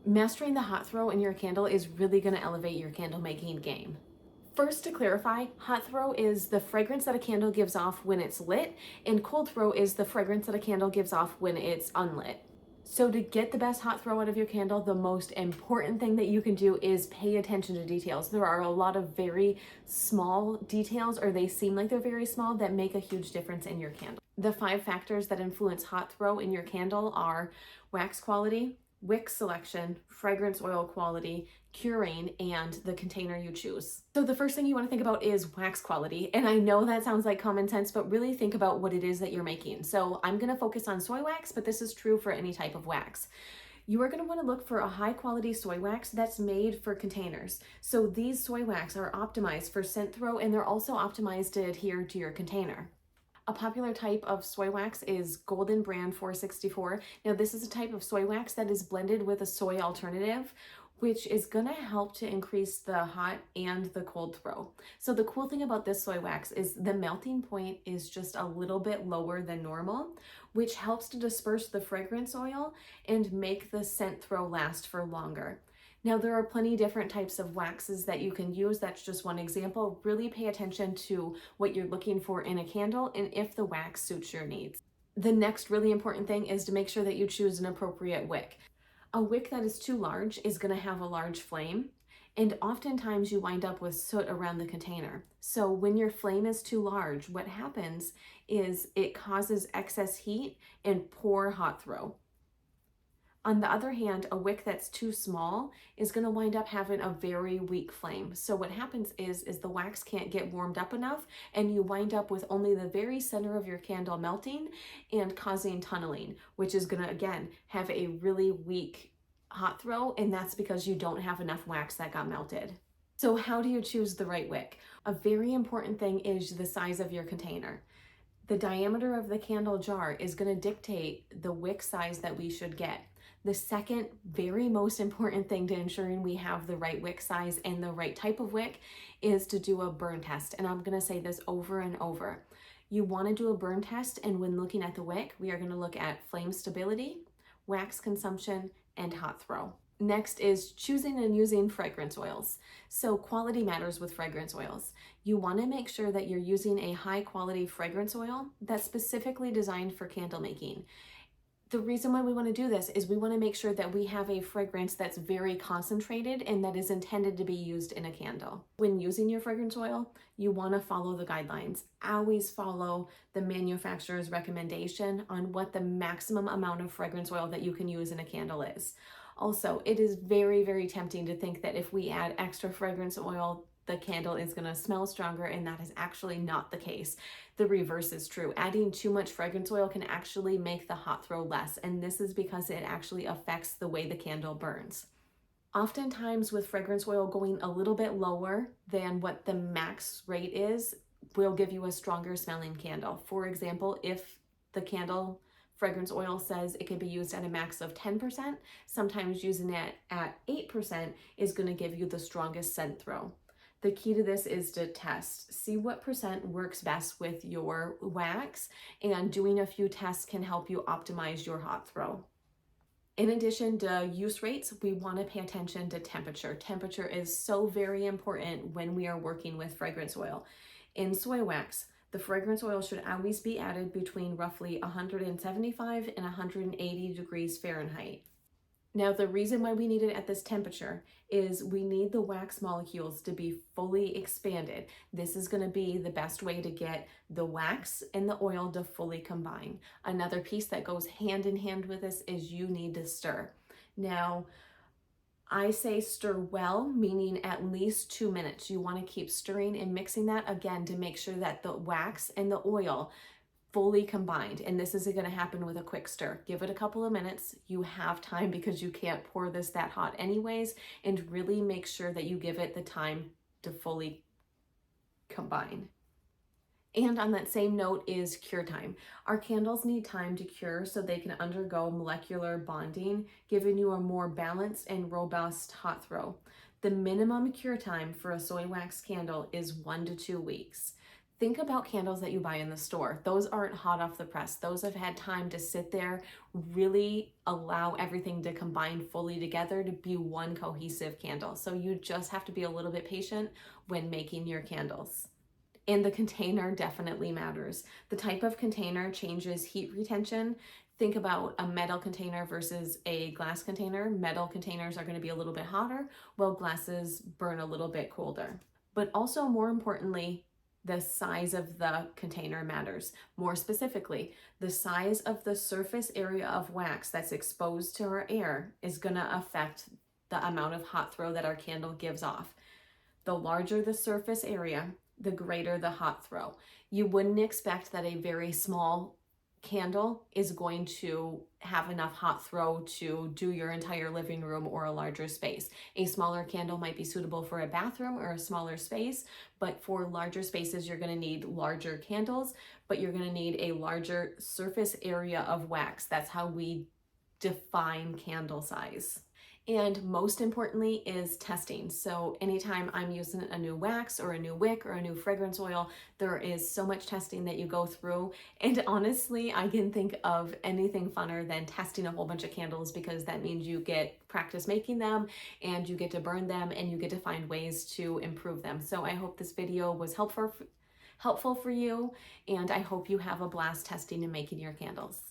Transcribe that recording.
Mastering the hot throw in your candle is really going to elevate your candle making game. First, to clarify, hot throw is the fragrance that a candle gives off when it's lit, and cold throw is the fragrance that a candle gives off when it's unlit. So to get the best hot throw out of your candle, the most important thing that you can do is pay attention to details. There are a lot of very small details, or they seem like they're very small, that make a huge difference in your candle. The 5 factors that influence hot throw in your candle are wax quality, wick selection, fragrance oil quality, curing, and the container you choose. So the first thing you want to think about is wax quality. And I know that sounds like common sense, but really think about what it is that you're making. So I'm going to focus on soy wax, but this is true for any type of wax. You are going to want to look for a high quality soy wax that's made for containers. So these soy wax are optimized for scent throw, and they're also optimized to adhere to your container. A popular type of soy wax is Golden Brand 464. Now this is a type of soy wax that is blended with a soy alternative, which is gonna help to increase the hot and the cold throw. So the cool thing about this soy wax is the melting point is just a little bit lower than normal, which helps to disperse the fragrance oil and make the scent throw last for longer. Now, there are plenty different types of waxes that you can use. That's just one example. Really pay attention to what you're looking for in a candle and if the wax suits your needs. The next really important thing is to make sure that you choose an appropriate wick. A wick that is too large is going to have a large flame, and oftentimes you wind up with soot around the container. So when your flame is too large, what happens is it causes excess heat and poor hot throw. On the other hand, a wick that's too small is going to wind up having a very weak flame. So what happens is the wax can't get warmed up enough, and you wind up with only the very center of your candle melting and causing tunneling, which is going to, again, have a really weak hot throw, and that's because you don't have enough wax that got melted. So how do you choose the right wick? A very important thing is the size of your container. The diameter of the candle jar is going to dictate the wick size that we should get. The second very most important thing to ensuring we have the right wick size and the right type of wick is to do a burn test. And I'm going to say this over and over. You want to do a burn test, and when looking at the wick, we are going to look at flame stability, wax consumption, and hot throw. Next is choosing and using fragrance oils. So quality matters with fragrance oils. You want to make sure that you're using a high quality fragrance oil that's specifically designed for candle making. The reason why we want to do this is we want to make sure that we have a fragrance that's very concentrated and that is intended to be used in a candle. When using your fragrance oil, you want to follow the guidelines. Always follow the manufacturer's recommendation on what the maximum amount of fragrance oil that you can use in a candle is. Also, it is very, very tempting to think that if we add extra fragrance oil, the candle is going to smell stronger, and that is actually not the case. The reverse is true. Adding too much fragrance oil can actually make the hot throw less, and this is because it actually affects the way the candle burns. Oftentimes with fragrance oil going a little bit lower than what the max rate is will give you a stronger smelling candle. For example, if the candle fragrance oil says it can be used at a max of 10%, sometimes using it at 8% is going to give you the strongest scent throw. The key to this is to test. See what percent works best with your wax, and doing a few tests can help you optimize your hot throw. In addition to use rates, we want to pay attention to temperature. Temperature is so very important when we are working with fragrance oil. In soy wax, the fragrance oil should always be added between roughly 175 and 180 degrees Fahrenheit. Now, the reason why we need it at this temperature is we need the wax molecules to be fully expanded. This is going to be the best way to get the wax and the oil to fully combine. Another piece that goes hand in hand with this is you need to stir. Now, I say stir well, meaning at least 2 minutes. You want to keep stirring and mixing that again to make sure that the wax and the oil fully combined, and this isn't going to happen with a quick stir. Give it a couple of minutes. You have time because you can't pour this that hot anyways, and really make sure that you give it the time to fully combine. And on that same note is cure time. Our candles need time to cure so they can undergo molecular bonding, giving you a more balanced and robust hot throw. The minimum cure time for a soy wax candle is 1 to 2 weeks. Think about candles that you buy in the store. Those aren't hot off the press. Those have had time to sit there, really allow everything to combine fully together to be one cohesive candle. So you just have to be a little bit patient when making your candles. And the container definitely matters. The type of container changes heat retention. Think about a metal container versus a glass container. Metal containers are going to be a little bit hotter, while glasses burn a little bit colder. But also, more importantly, the size of the container matters. More specifically, the size of the surface area of wax that's exposed to our air is going to affect the amount of hot throw that our candle gives off. The larger the surface area, the greater the hot throw. You wouldn't expect that a very small candle is going to have enough hot throw to do your entire living room or a larger space. A smaller candle might be suitable for a bathroom or a smaller space, but for larger spaces, you're going to need larger candles, but you're going to need a larger surface area of wax. That's how we define candle size. And most importantly is testing. So anytime I'm using a new wax or a new wick or a new fragrance oil, there is so much testing that you go through. And honestly, I can think of anything funner than testing a whole bunch of candles, because that means you get practice making them and you get to burn them and you get to find ways to improve them. So I hope this video was helpful for you, and I hope you have a blast testing and making your candles.